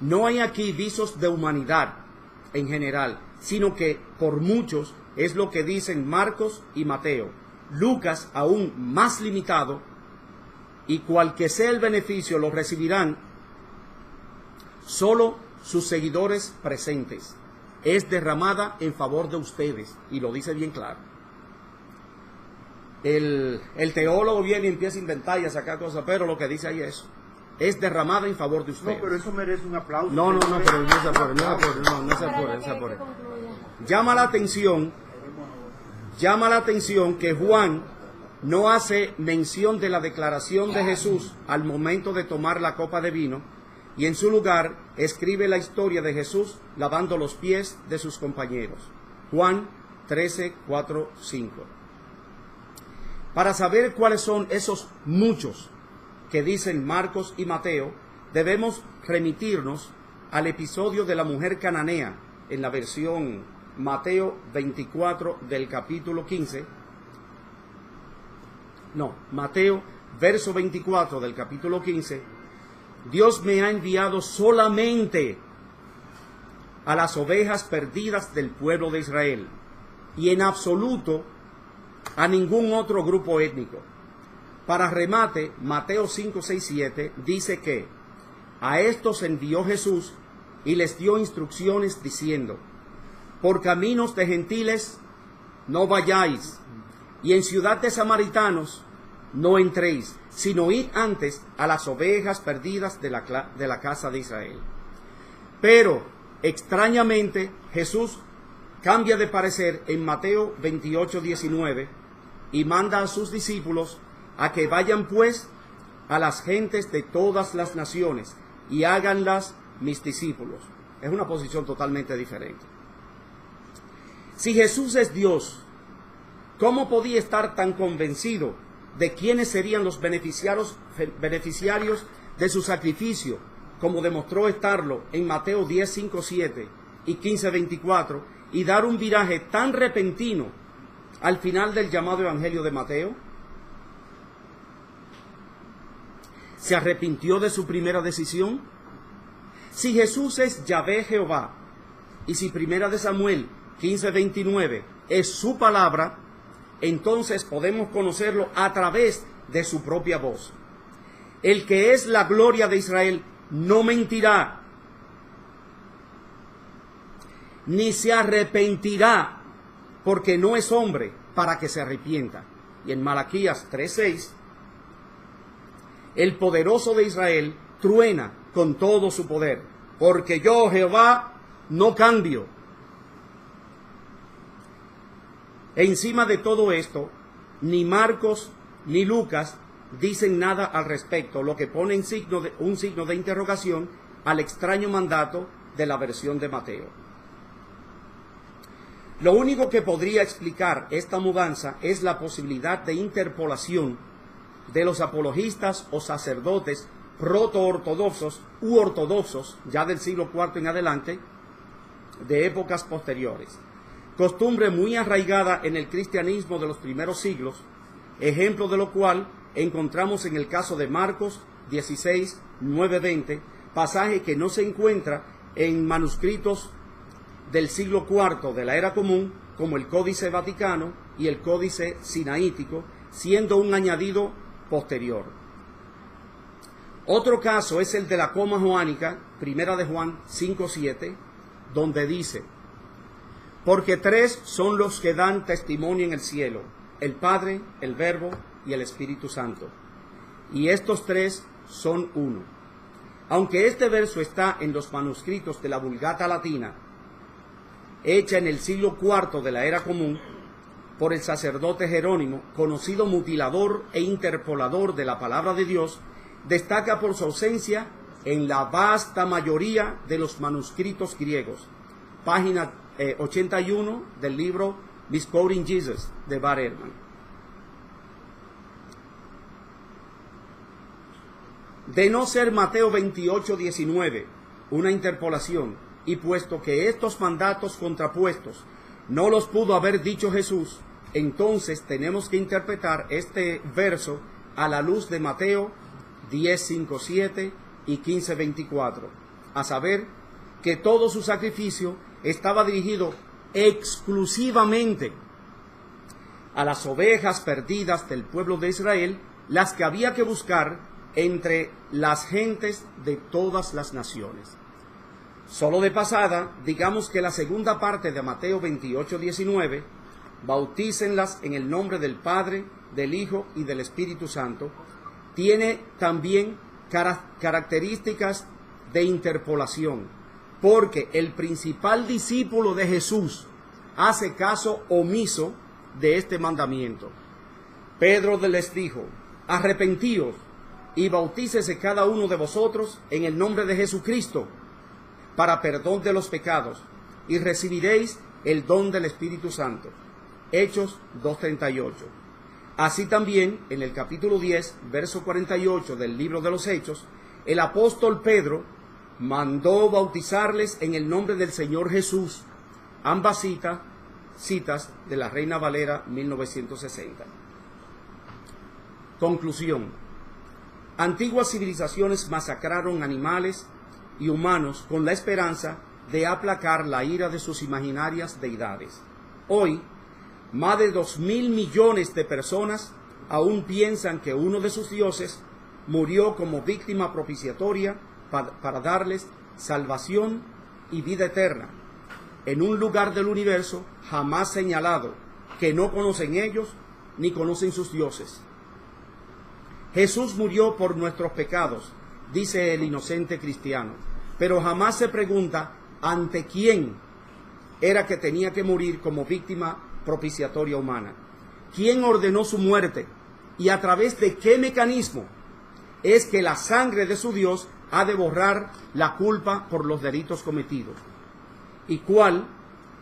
No hay aquí visos de humanidad en general, sino que por muchos es lo que dicen Marcos y Mateo. Lucas aún más limitado, y cual que sea el beneficio lo recibirán solo sus seguidores presentes. Es derramada en favor de ustedes, y lo dice bien claro. El teólogo viene y empieza a inventar y a sacar cosas, pero lo que dice ahí es derramada en favor de ustedes. No, pero eso merece un aplauso. No, pero no se apure. Llama la atención que Juan no hace mención de la declaración de Jesús al momento de tomar la copa de vino, y en su lugar escribe la historia de Jesús lavando los pies de sus compañeros. Juan 13, 4, 5. Para saber cuáles son esos muchos que dicen Marcos y Mateo, debemos remitirnos al episodio de la mujer cananea en la versión Mateo 24 del capítulo 15. Mateo verso 24 del capítulo 15. Dios me ha enviado solamente a las ovejas perdidas del pueblo de Israel, y en absoluto a ningún otro grupo étnico. Para remate, Mateo 5, 6, 7 dice que a estos envió Jesús y les dio instrucciones diciendo: por caminos de gentiles no vayáis, y en ciudad de samaritanos no entréis, sino id antes a las ovejas perdidas de la casa de Israel. Pero, extrañamente, Jesús cambia de parecer en Mateo 28, 19, y manda a sus discípulos a que vayan pues a las gentes de todas las naciones y háganlas mis discípulos. Es una posición totalmente diferente. Si Jesús es Dios, ¿cómo podía estar tan convencido de quiénes serían los beneficiarios de su sacrificio, como demostró estarlo en Mateo 10, 5, 7 y 15, 24, y dar un viraje tan repentino al final del llamado evangelio de Mateo? ¿Se arrepintió de su primera decisión? Si Jesús es Yahvé Jehová, y si primera de Samuel 15, 29 es su palabra, entonces podemos conocerlo a través de su propia voz. El que es la gloria de Israel no mentirá, ni se arrepentirá, porque no es hombre para que se arrepienta. Y en Malaquías 3:6, el poderoso de Israel truena con todo su poder, porque yo, Jehová, no cambio. Encima de todo esto, ni Marcos ni Lucas dicen nada al respecto, lo que pone en un signo de interrogación al extraño mandato de la versión de Mateo. Lo único que podría explicar esta mudanza es la posibilidad de interpolación de los apologistas o sacerdotes proto-ortodoxos u ortodoxos, ya del siglo IV en adelante, de épocas posteriores. Costumbre muy arraigada en el cristianismo de los primeros siglos, ejemplo de lo cual encontramos en el caso de Marcos 16, 9, 20, pasaje que no se encuentra en manuscritos del siglo IV de la era común, como el Códice Vaticano y el Códice Sinaítico, siendo un añadido posterior. Otro caso es el de la coma joánica, primera de Juan 5, 7, donde dice: porque tres son los que dan testimonio en el cielo, el Padre, el Verbo y el Espíritu Santo, y estos tres son uno. Aunque este verso está en los manuscritos de la Vulgata Latina, hecha en el siglo IV de la era común, por el sacerdote Jerónimo, conocido mutilador e interpolador de la palabra de Dios, destaca por su ausencia en la vasta mayoría de los manuscritos griegos. Página 81 del libro Misquoting Jesus de Bart Ehrman. De no ser Mateo 28, 19 una interpolación, y puesto que estos mandatos contrapuestos no los pudo haber dicho Jesús, entonces tenemos que interpretar este verso a la luz de Mateo 10, 5, 7 y 15, 24. a saber que todo su sacrificio estaba dirigido exclusivamente a las ovejas perdidas del pueblo de Israel, las que había que buscar entre las gentes de todas las naciones. Solo de pasada, digamos que la segunda parte de Mateo 28:19, bautícenlas en el nombre del Padre, del Hijo y del Espíritu Santo, tiene también características de interpolación, porque el principal discípulo de Jesús hace caso omiso de este mandamiento. Pedro les dijo: arrepentíos y bautícese cada uno de vosotros en el nombre de Jesucristo para perdón de los pecados, y recibiréis el don del Espíritu Santo. Hechos 2:38. Así también, en el capítulo 10, verso 48 del libro de los Hechos, el apóstol Pedro mandó bautizarles en el nombre del Señor Jesús. Ambas citas de la Reina Valera 1960. Conclusión. Antiguas civilizaciones masacraron animales y humanos con la esperanza de aplacar la ira de sus imaginarias deidades. Hoy, más de 2.000 millones de personas aún piensan que uno de sus dioses murió como víctima propiciatoria para darles salvación y vida eterna, en un lugar del universo jamás señalado, que no conocen ellos ni conocen sus dioses. Jesús murió por nuestros pecados, dice el inocente cristiano, pero jamás se pregunta ante quién era que tenía que morir como víctima propiciatoria humana. ¿Quién ordenó su muerte? ¿Y a través de qué mecanismo es que la sangre de su Dios ha de borrar la culpa por los delitos cometidos? ¿Y cuál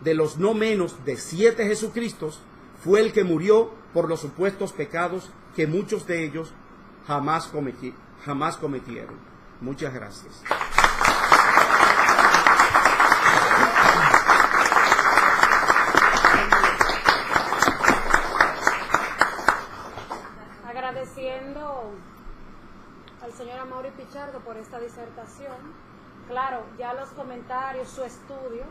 de los no menos de 7 Jesucristos fue el que murió por los supuestos pecados que muchos de ellos jamás cometieron? Muchas gracias. Agradeciendo al señor Amaury Pichardo por esta disertación. Claro, ya los comentarios, su estudio,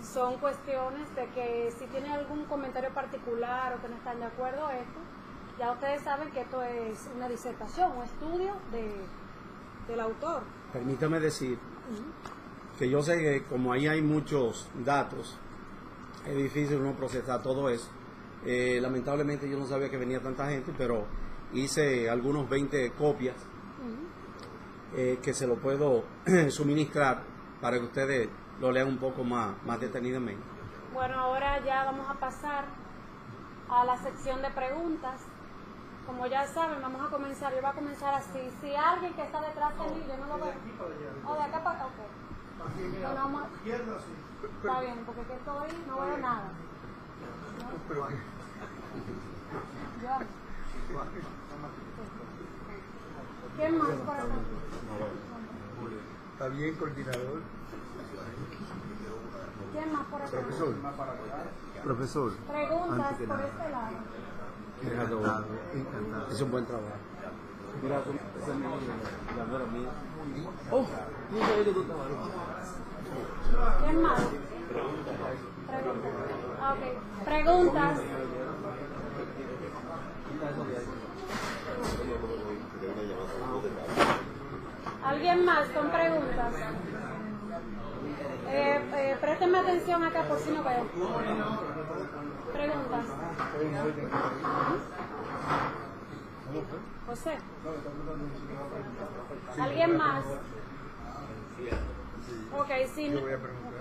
son cuestiones de que si tienen algún comentario particular o que no están de acuerdo a esto, ya ustedes saben que esto es una disertación, un estudio del autor. Permítame decir que yo sé que como ahí hay muchos datos, es difícil uno procesar todo eso. Lamentablemente yo no sabía que venía tanta gente, pero hice algunos 20 copias que se lo puedo suministrar para que ustedes lo lean un poco más detenidamente. Bueno, ahora ya vamos a pasar a la sección de preguntas. Como ya saben, vamos a comenzar, yo voy a comenzar así. Si alguien que está detrás de mí, yo no lo veo. O de acá para acá, ok. Bueno, vamos a... Está bien, porque aquí estoy, no veo nada. ¿No? Ya. ¿Quién más por acá? Está bien, coordinador. ¿Quién más por acá? Profesor. Preguntas por este lado. Encantado. Es un buen trabajo. Mira, esa es la nuera mía. Oh, no sabía que tú estabas. ¿Quién más? Preguntas. Ok. Preguntas. ¿Alguien más con preguntas? Présteme atención acá por si no veo. Preguntas. José. ¿Alguien más? Ok, sí. Yo voy a preguntar.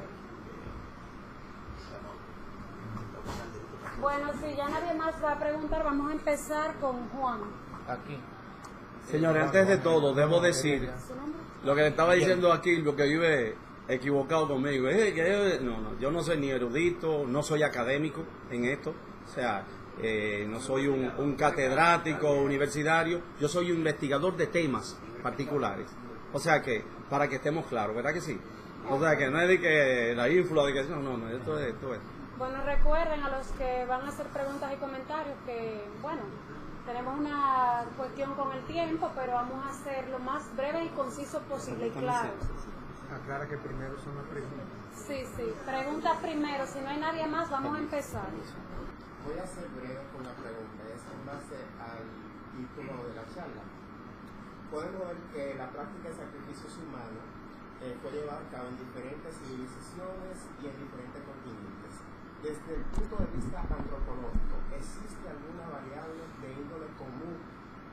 Bueno, si ya nadie más va a preguntar, vamos a empezar con Juan. Aquí. Señores, antes de todo, debo decir ¿Su nombre? lo que le estaba diciendo aquí, lo que vive equivocado conmigo. Yo no soy ni erudito, no soy académico en esto, o sea, no soy un catedrático universitario, yo soy un investigador de temas particulares. O sea que, para que estemos claros, ¿verdad que sí? O sea que no es de que la influa, de que no, esto es. Bueno, recuerden a los que van a hacer preguntas y comentarios que, bueno, tenemos una cuestión con el tiempo, pero vamos a hacer lo más breve y conciso posible y claro. Aclara que primero son las preguntas. Sí, sí. Pregunta primero. Si no hay nadie más, vamos a empezar. Voy a ser breve con la pregunta, es en base al título de la charla. Podemos ver que la práctica de sacrificios humanos fue llevada a cabo en diferentes civilizaciones y en diferentes continentes. Desde el punto de vista antropológico, ¿existe alguna variable de índole común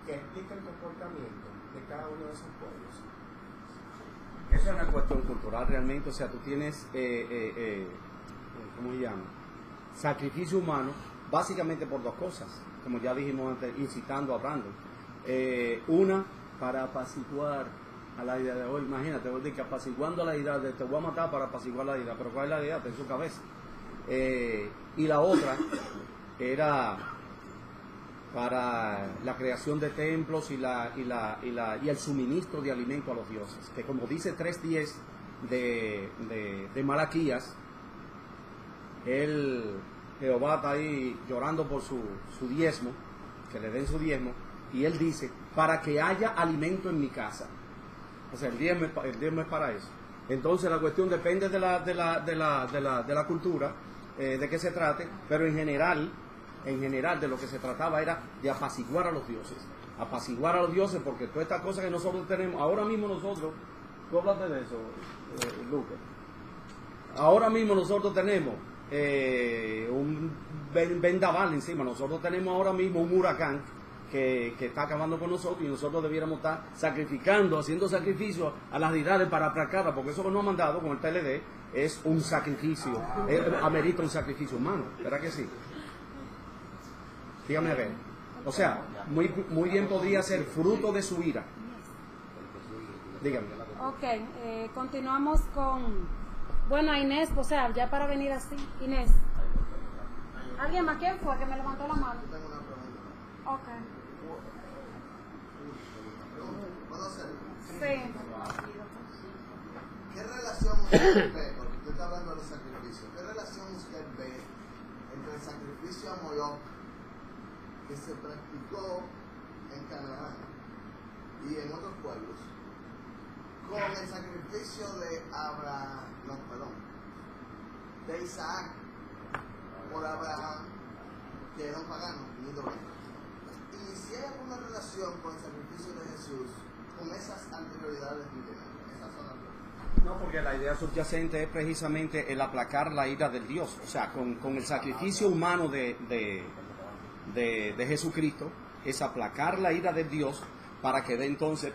que explique el comportamiento de cada uno de esos pueblos? Eso es una cuestión cultural realmente, o sea, tú tienes, ¿cómo se llama? Sacrificio humano, básicamente por dos cosas, como ya dijimos antes, incitando a Brandon. Una, para apaciguar a la idea de hoy, imagínate, hoy de que apaciguando a la idea de te voy a matar para apaciguar la idea, pero ¿cuál es la idea? Está en su cabeza. Y la otra era para la creación de templos y el suministro de alimento a los dioses, que como dice 3:10 de Malaquías, Jehová está ahí llorando por su diezmo, que le den su diezmo, y él dice, para que haya alimento en mi casa. O sea, el diezmo es para eso. Entonces la cuestión depende de la cultura, de qué se trate, pero en general de lo que se trataba era de apaciguar a los dioses. Apaciguar a los dioses, porque todas estas cosas que nosotros tenemos, ahora mismo nosotros, tú hablaste de eso, Lucas, ahora mismo nosotros tenemos un vendaval encima, nosotros tenemos ahora mismo un huracán que está acabando con nosotros y nosotros debiéramos estar sacrificando, haciendo sacrificios a las deidades para aplacarla, porque eso que nos ha mandado con el PLD es un sacrificio, amerita un sacrificio humano, ¿verdad que sí? Dígame a ver. O sea, muy bien podría ser fruto de su ira. Dígame. Ok, continuamos con... Bueno, Inés, o sea, ya para venir así. Inés. ¿Alguien más? ¿Quién fue que me levantó la mano? Tengo una pregunta. Ok. ¿Puedo hacer? Sí. ¿Qué relación usted ve, porque usted está hablando de los sacrificios, qué relación usted ve entre el sacrificio a Moloch que se practicó en Canaán y en otros pueblos con el sacrificio de de Isaac por Abraham, que era un pagano, idólatra? Y si hay alguna relación con el sacrificio de Jesús con esas anterioridades milenarias, esas son las preguntas. No, porque la idea subyacente es precisamente el aplacar la ira del Dios. O sea, con el sacrificio humano de Jesucristo, es aplacar la ira del Dios para que dé entonces,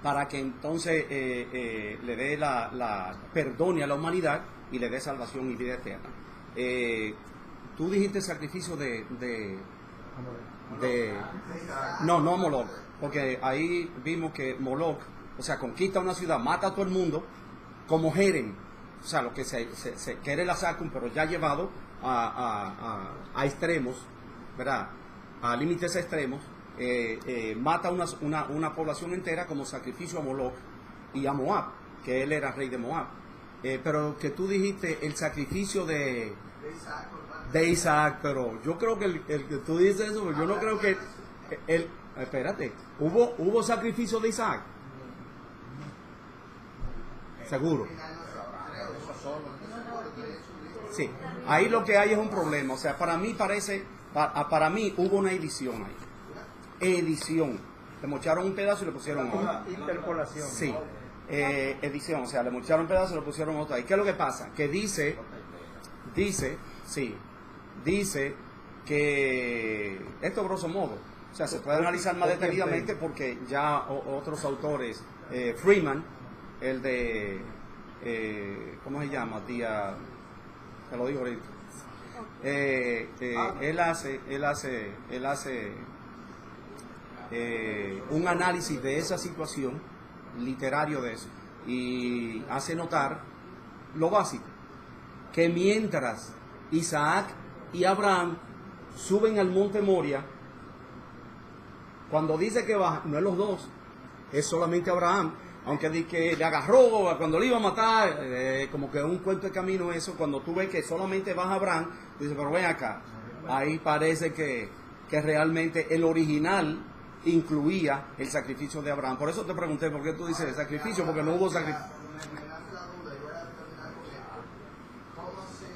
para que entonces le dé perdone a la humanidad y le dé salvación y vida eterna. Tú dijiste sacrificio no Moloch, porque ahí vimos que Moloch, o sea, conquista una ciudad, mata a todo el mundo, como Jerem, o sea, lo que que era el Azacum, pero ya llevado a extremos, ¿verdad? A límites extremos, mata una población entera como sacrificio a Moloch y a Moab, que él era rey de Moab. Pero que tú dijiste el sacrificio de Isaac, pero yo creo que el que tú dices eso, yo no creo que espérate, ¿hubo sacrificio de Isaac? Seguro. Sí, ahí lo que hay es un problema, o sea, para mí hubo una edición ahí. Edición. Le mocharon un pedazo y le pusieron otro. Interpolación. Sí. Edición, o sea, le mocharon un pedazo y le pusieron otro. ¿Y qué es lo que pasa? Que dice que esto grosso modo, o sea, se puede analizar más detenidamente porque ya otros autores, Freeman, el de, ¿cómo se llama? Te lo digo ahorita. Él hace un análisis de esa situación, literario de eso, y hace notar lo básico, que mientras Isaac y Abraham suben al monte Moria, cuando dice que baja, no es los dos, es solamente Abraham, aunque di que le agarró cuando le iba a matar, como que es un cuento de camino eso. Cuando tú ves que solamente baja Abraham, dices, pero ven acá, ahí parece que realmente el original incluía el sacrificio de Abraham. Por eso te pregunté, ¿por qué tú dices el sacrificio? Porque no hubo sacrificio. Me nace la duda, yo voy a terminar con esto. ¿Cómo si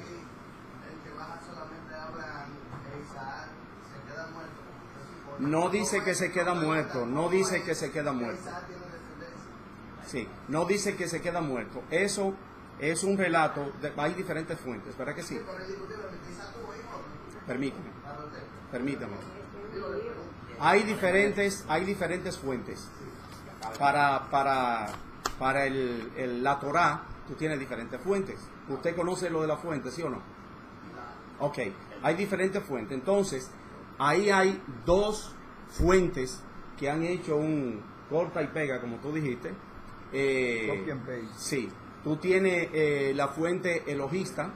el que baja solamente a Abraham e Isaac se queda muerto? No dice que se queda muerto, no dice que se queda muerto. Isaac tiene descendencia. Sí, no dice que se queda muerto. Eso es un relato, hay diferentes fuentes, ¿verdad que sí? Pero indiscutiblemente Isaac tuvo hijos. Permítame. Hay diferentes fuentes. Para la Torá, tú tienes diferentes fuentes. ¿Usted conoce lo de la fuente, sí o no? Ok, hay diferentes fuentes. Entonces, ahí hay dos fuentes que han hecho un corta y pega, como tú dijiste. Copy and paste. Sí, tú tienes la fuente elogista,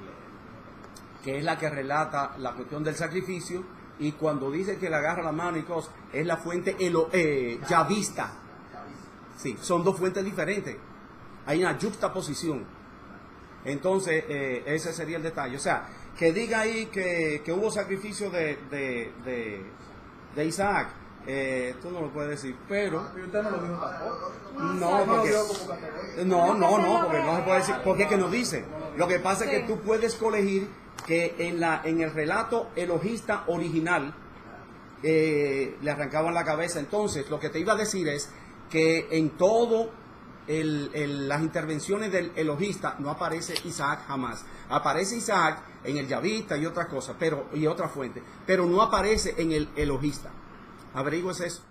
que es la que relata la cuestión del sacrificio, y cuando dice que le agarra la mano y cosas, es la fuente yavista. Sí, son dos fuentes diferentes. Hay una juxtaposición. Entonces, ese sería el detalle. O sea, que diga ahí que hubo sacrificio de Isaac, tú no lo puedes decir, pero... Y usted no lo dijo tampoco. No, porque no se puede decir, porque es que no dice. Lo que pasa es que tú puedes colegir que en el relato elogista original le arrancaban la cabeza. Entonces, lo que te iba a decir es que en todo las intervenciones del elogista no aparece Isaac jamás. Aparece Isaac en el yavista y otras cosas, y otra fuente, pero no aparece en el elogista. Averigües eso.